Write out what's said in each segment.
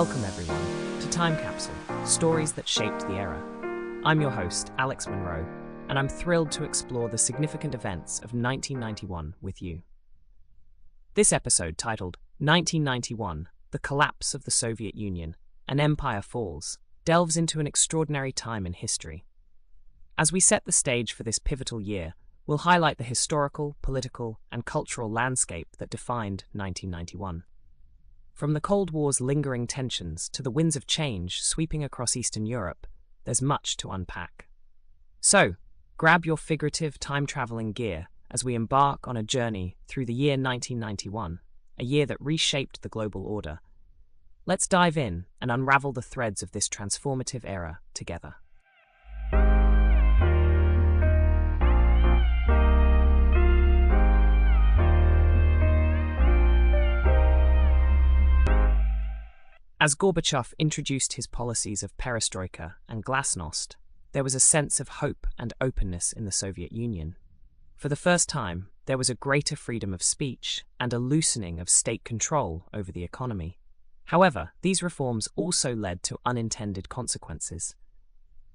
Welcome everyone to Time Capsule, Stories that Shaped the Era. I'm your host, Alex Monroe, and I'm thrilled to explore the significant events of 1991 with you. This episode, titled 1991, The Collapse of the Soviet Union, An Empire Falls, delves into an extraordinary time in history. As we set the stage for this pivotal year, we'll highlight the historical, political, and cultural landscape that defined 1991. From the Cold War's lingering tensions to the winds of change sweeping across Eastern Europe, there's much to unpack. So, grab your figurative time-traveling gear as we embark on a journey through the year 1991, a year that reshaped the global order. Let's dive in and unravel the threads of this transformative era together. As Gorbachev introduced his policies of perestroika and glasnost, there was a sense of hope and openness in the Soviet Union. For the first time, there was a greater freedom of speech and a loosening of state control over the economy. However, these reforms also led to unintended consequences.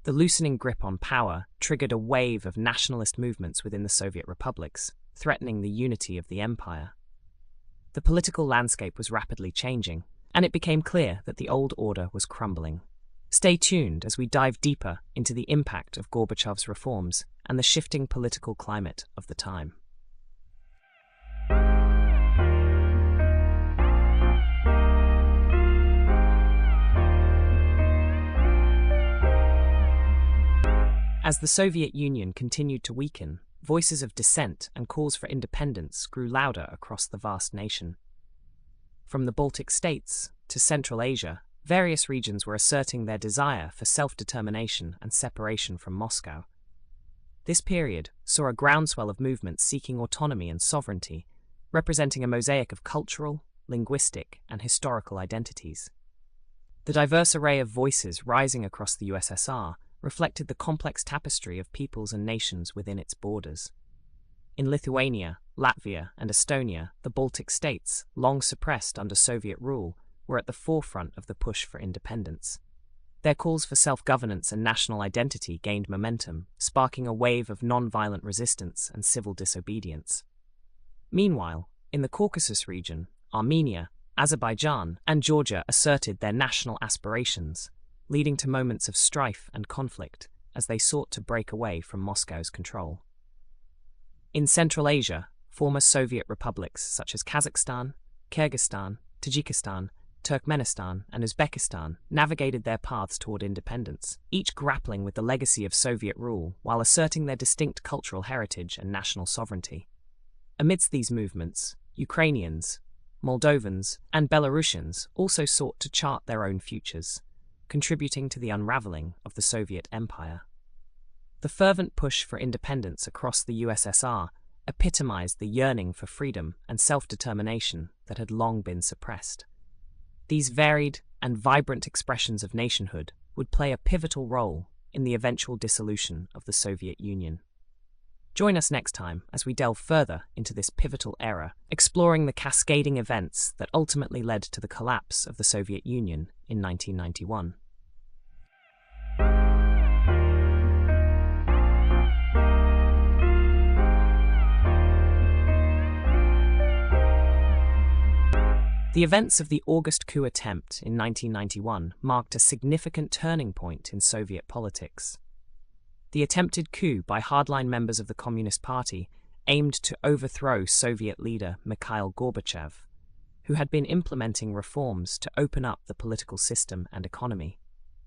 The loosening grip on power triggered a wave of nationalist movements within the Soviet republics, threatening the unity of the empire. The political landscape was rapidly changing, and it became clear that the old order was crumbling. Stay tuned as we dive deeper into the impact of Gorbachev's reforms and the shifting political climate of the time. As the Soviet Union continued to weaken, voices of dissent and calls for independence grew louder across the vast nation. From the Baltic states to Central Asia, various regions were asserting their desire for self-determination and separation from Moscow. This period saw a groundswell of movements seeking autonomy and sovereignty, representing a mosaic of cultural, linguistic, and historical identities. The diverse array of voices rising across the USSR reflected the complex tapestry of peoples and nations within its borders. In Lithuania, Latvia, and Estonia, the Baltic states, long suppressed under Soviet rule, were at the forefront of the push for independence. Their calls for self-governance and national identity gained momentum, sparking a wave of non-violent resistance and civil disobedience. Meanwhile, in the Caucasus region, Armenia, Azerbaijan, and Georgia asserted their national aspirations, leading to moments of strife and conflict as they sought to break away from Moscow's control. In Central Asia, former Soviet republics such as Kazakhstan, Kyrgyzstan, Tajikistan, Turkmenistan, and Uzbekistan navigated their paths toward independence, each grappling with the legacy of Soviet rule while asserting their distinct cultural heritage and national sovereignty. Amidst these movements, Ukrainians, Moldovans, and Belarusians also sought to chart their own futures, contributing to the unraveling of the Soviet Empire. The fervent push for independence across the USSR epitomized the yearning for freedom and self-determination that had long been suppressed. These varied and vibrant expressions of nationhood would play a pivotal role in the eventual dissolution of the Soviet Union. Join us next time as we delve further into this pivotal era, exploring the cascading events that ultimately led to the collapse of the Soviet Union in 1991. The events of the August coup attempt in 1991 marked a significant turning point in Soviet politics. The attempted coup by hardline members of the Communist Party aimed to overthrow Soviet leader Mikhail Gorbachev, who had been implementing reforms to open up the political system and economy.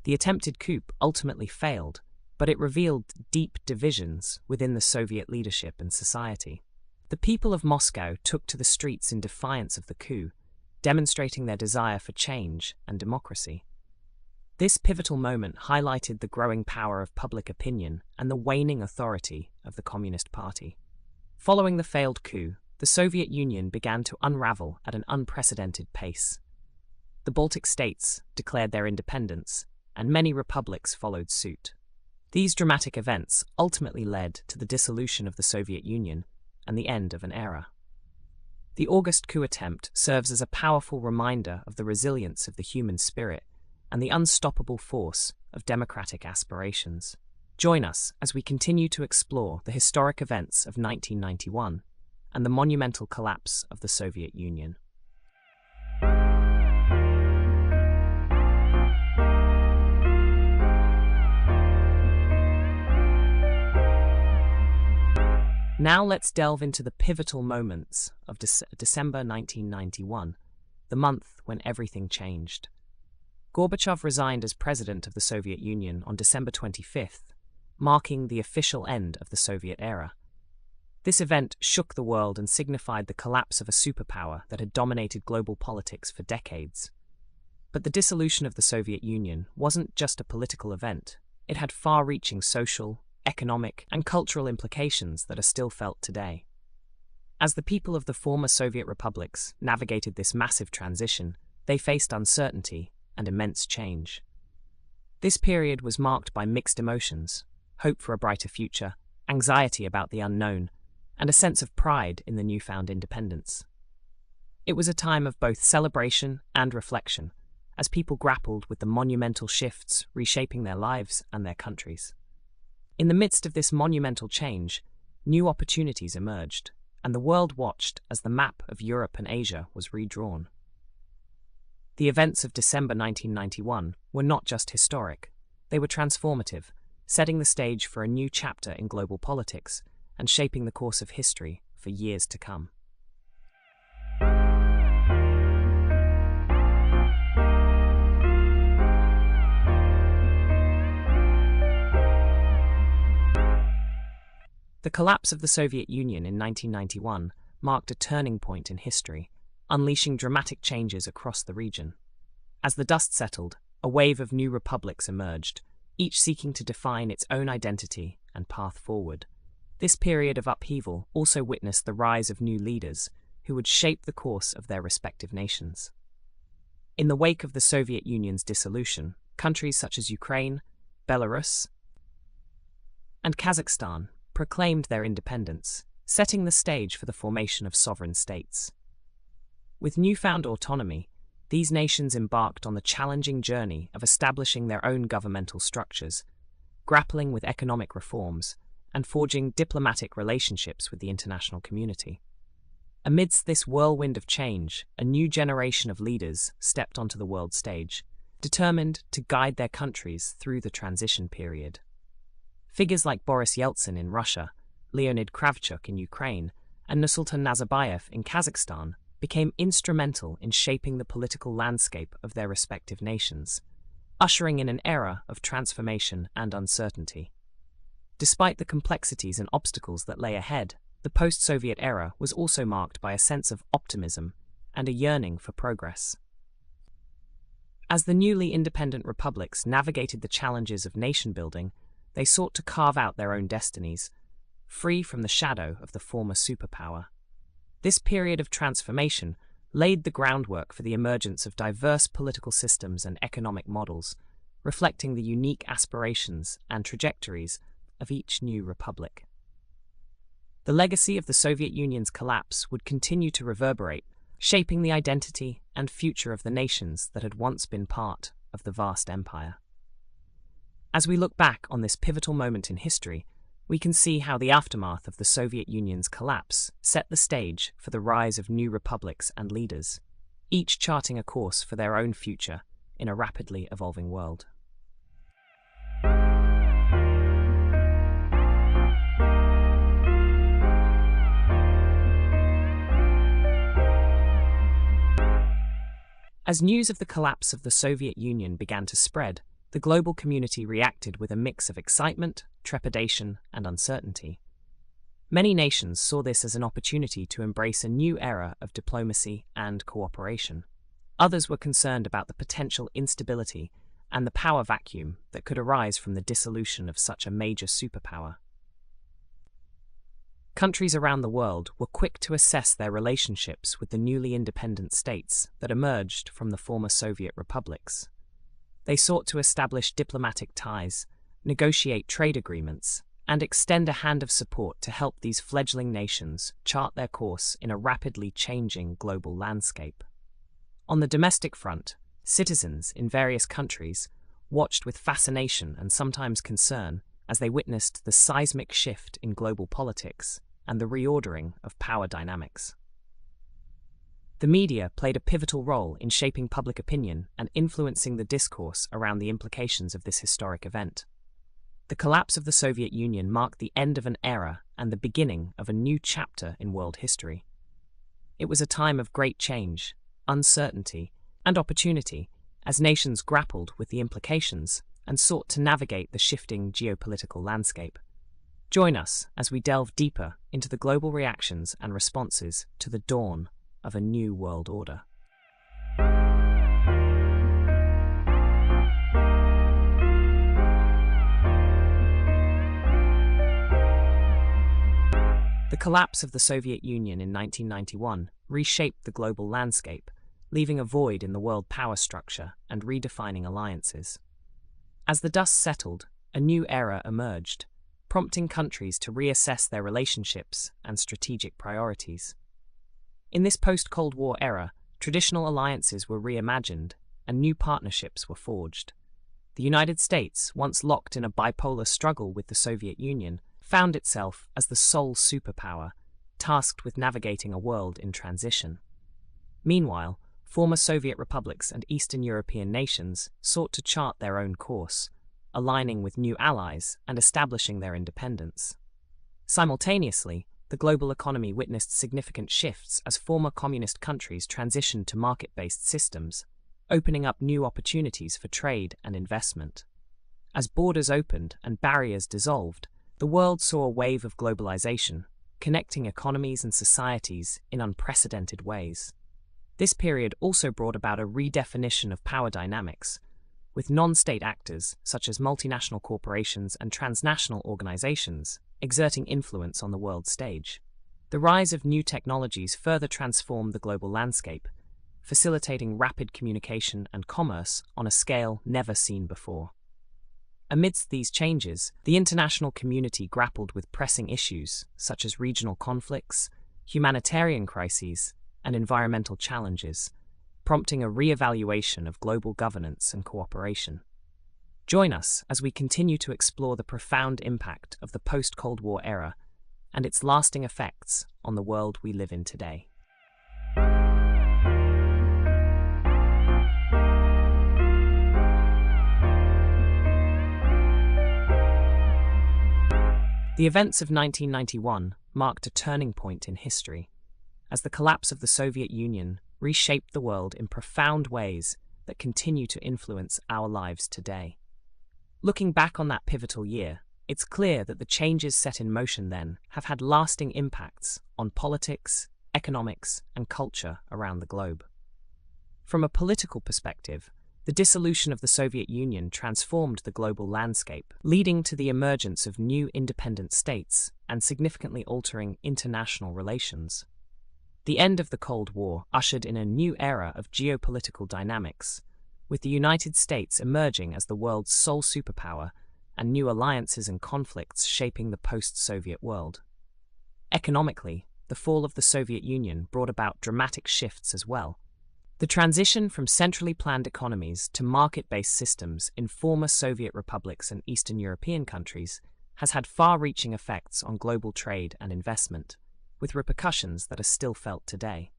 The attempted coup ultimately failed, but it revealed deep divisions within the Soviet leadership and society. The people of Moscow took to the streets in defiance of the coup, demonstrating their desire for change and democracy. This pivotal moment highlighted the growing power of public opinion and the waning authority of the Communist Party. Following the failed coup, the Soviet Union began to unravel at an unprecedented pace. The Baltic states declared their independence, and many republics followed suit. These dramatic events ultimately led to the dissolution of the Soviet Union and the end of an era. The August coup attempt serves as a powerful reminder of the resilience of the human spirit and the unstoppable force of democratic aspirations. Join us as we continue to explore the historic events of 1991 and the monumental collapse of the Soviet Union. Now let's delve into the pivotal moments of December 1991, the month when everything changed. Gorbachev resigned as president of the Soviet Union on December 25th, marking the official end of the Soviet era. This event shook the world and signified the collapse of a superpower that had dominated global politics for decades. But the dissolution of the Soviet Union wasn't just a political event. It had far-reaching social, economic, and cultural implications that are still felt today. As the people of the former Soviet republics navigated this massive transition, they faced uncertainty and immense change. This period was marked by mixed emotions: hope for a brighter future, anxiety about the unknown, and a sense of pride in the newfound independence. It was a time of both celebration and reflection, as people grappled with the monumental shifts reshaping their lives and their countries. In the midst of this monumental change, new opportunities emerged, and the world watched as the map of Europe and Asia was redrawn. The events of December 1991 were not just historic, they were transformative, setting the stage for a new chapter in global politics and shaping the course of history for years to come. The collapse of the Soviet Union in 1991 marked a turning point in history, unleashing dramatic changes across the region. As the dust settled, a wave of new republics emerged, each seeking to define its own identity and path forward. This period of upheaval also witnessed the rise of new leaders who would shape the course of their respective nations. In the wake of the Soviet Union's dissolution, countries such as Ukraine, Belarus, and Kazakhstan proclaimed their independence, setting the stage for the formation of sovereign states. With newfound autonomy, these nations embarked on the challenging journey of establishing their own governmental structures, grappling with economic reforms, and forging diplomatic relationships with the international community. Amidst this whirlwind of change, a new generation of leaders stepped onto the world stage, determined to guide their countries through the transition period. Figures like Boris Yeltsin in Russia, Leonid Kravchuk in Ukraine, and Nursultan Nazarbayev in Kazakhstan became instrumental in shaping the political landscape of their respective nations, ushering in an era of transformation and uncertainty. Despite the complexities and obstacles that lay ahead, the post-Soviet era was also marked by a sense of optimism and a yearning for progress. As the newly independent republics navigated the challenges of nation-building, they sought to carve out their own destinies, free from the shadow of the former superpower. This period of transformation laid the groundwork for the emergence of diverse political systems and economic models, reflecting the unique aspirations and trajectories of each new republic. The legacy of the Soviet Union's collapse would continue to reverberate, shaping the identity and future of the nations that had once been part of the vast empire. As we look back on this pivotal moment in history, we can see how the aftermath of the Soviet Union's collapse set the stage for the rise of new republics and leaders, each charting a course for their own future in a rapidly evolving world. As news of the collapse of the Soviet Union began to spread, the global community reacted with a mix of excitement, trepidation, and uncertainty. Many nations saw this as an opportunity to embrace a new era of diplomacy and cooperation. Others were concerned about the potential instability and the power vacuum that could arise from the dissolution of such a major superpower. Countries around the world were quick to assess their relationships with the newly independent states that emerged from the former Soviet republics. They sought to establish diplomatic ties, negotiate trade agreements, and extend a hand of support to help these fledgling nations chart their course in a rapidly changing global landscape. On the domestic front, citizens in various countries watched with fascination and sometimes concern as they witnessed the seismic shift in global politics and the reordering of power dynamics. The media played a pivotal role in shaping public opinion and influencing the discourse around the implications of this historic event. The collapse of the Soviet Union marked the end of an era and the beginning of a new chapter in world history. It was a time of great change, uncertainty, and opportunity as nations grappled with the implications and sought to navigate the shifting geopolitical landscape. Join us as we delve deeper into the global reactions and responses to the dawn of a new world order. The collapse of the Soviet Union in 1991 reshaped the global landscape, leaving a void in the world power structure and redefining alliances. As the dust settled, a new era emerged, prompting countries to reassess their relationships and strategic priorities. In this post-Cold War era, traditional alliances were reimagined and new partnerships were forged. The United States, once locked in a bipolar struggle with the Soviet Union, found itself as the sole superpower, tasked with navigating a world in transition. Meanwhile, former Soviet republics and Eastern European nations sought to chart their own course, aligning with new allies and establishing their independence. Simultaneously, the global economy witnessed significant shifts as former communist countries transitioned to market-based systems, opening up new opportunities for trade and investment. As borders opened and barriers dissolved, the world saw a wave of globalization, connecting economies and societies in unprecedented ways. This period also brought about a redefinition of power dynamics, with non-state actors, such as multinational corporations and transnational organizations, exerting influence on the world stage. The rise of new technologies further transformed the global landscape, facilitating rapid communication and commerce on a scale never seen before. Amidst these changes, the international community grappled with pressing issues such as regional conflicts, humanitarian crises, and environmental challenges, prompting a re-evaluation of global governance and cooperation. Join us as we continue to explore the profound impact of the post-Cold War era and its lasting effects on the world we live in today. The events of 1991 marked a turning point in history, as the collapse of the Soviet Union reshaped the world in profound ways that continue to influence our lives today. Looking back on that pivotal year, it's clear that the changes set in motion then have had lasting impacts on politics, economics, and culture around the globe. From a political perspective, the dissolution of the Soviet Union transformed the global landscape, leading to the emergence of new independent states and significantly altering international relations. The end of the Cold War ushered in a new era of geopolitical dynamics, with the United States emerging as the world's sole superpower and new alliances and conflicts shaping the post-Soviet world. Economically, the fall of the Soviet Union brought about dramatic shifts as well. The transition from centrally planned economies to market-based systems in former Soviet republics and Eastern European countries has had far-reaching effects on global trade and investment, with repercussions that are still felt today.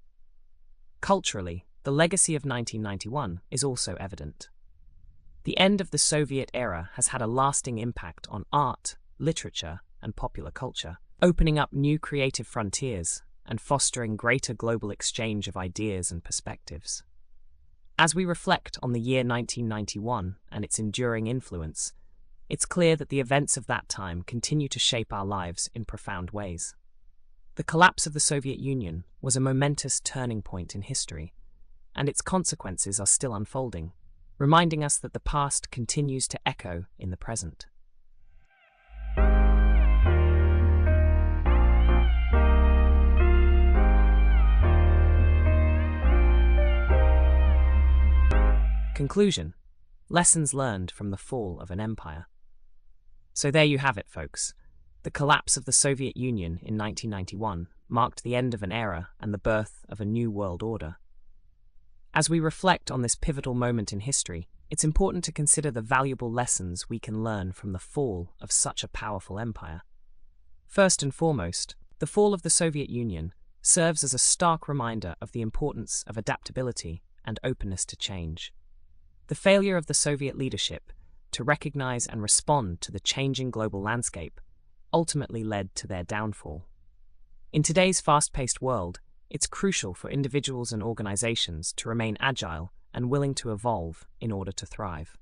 Culturally, the legacy of 1991 is also evident. The end of the Soviet era has had a lasting impact on art, literature, and popular culture, opening up new creative frontiers and fostering greater global exchange of ideas and perspectives. As we reflect on the year 1991 and its enduring influence, it's clear that the events of that time continue to shape our lives in profound ways. The collapse of the Soviet Union was a momentous turning point in history, and its consequences are still unfolding, reminding us that the past continues to echo in the present. Conclusion: lessons learned from the fall of an empire. So there you have it, folks. The collapse of the Soviet Union in 1991 marked the end of an era and the birth of a new world order. As we reflect on this pivotal moment in history, it's important to consider the valuable lessons we can learn from the fall of such a powerful empire. First and foremost, the fall of the Soviet Union serves as a stark reminder of the importance of adaptability and openness to change. The failure of the Soviet leadership to recognize and respond to the changing global landscape ultimately led to their downfall. In today's fast-paced world, it's crucial for individuals and organizations to remain agile and willing to evolve in order to thrive.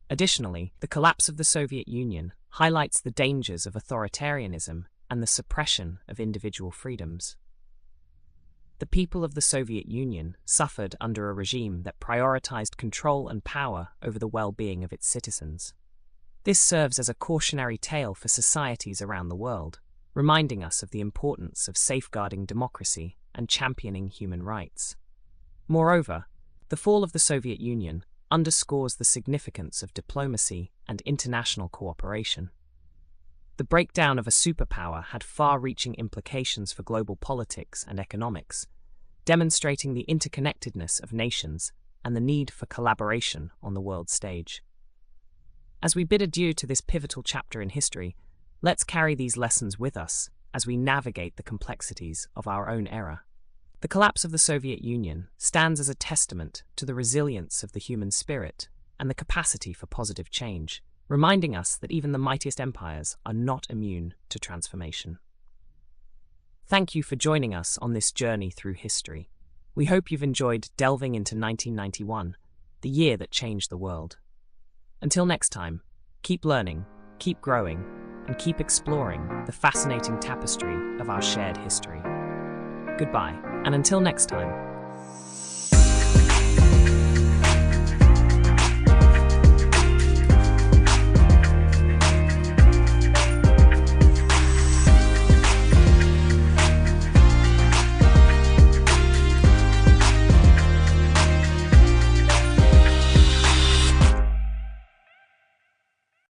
Additionally, the collapse of the Soviet Union highlights the dangers of authoritarianism and the suppression of individual freedoms. The people of the Soviet Union suffered under a regime that prioritized control and power over the well-being of its citizens. This serves as a cautionary tale for societies around the world, reminding us of the importance of safeguarding democracy and championing human rights. Moreover, the fall of the Soviet Union underscores the significance of diplomacy and international cooperation. The breakdown of a superpower had far-reaching implications for global politics and economics, demonstrating the interconnectedness of nations and the need for collaboration on the world stage. As we bid adieu to this pivotal chapter in history, let's carry these lessons with us as we navigate the complexities of our own era. The collapse of the Soviet Union stands as a testament to the resilience of the human spirit and the capacity for positive change, reminding us that even the mightiest empires are not immune to transformation. Thank you for joining us on this journey through history. We hope you've enjoyed delving into 1991, the year that changed the world. Until next time, keep learning, keep growing, and keep exploring the fascinating tapestry of our shared history. Goodbye, and until next time.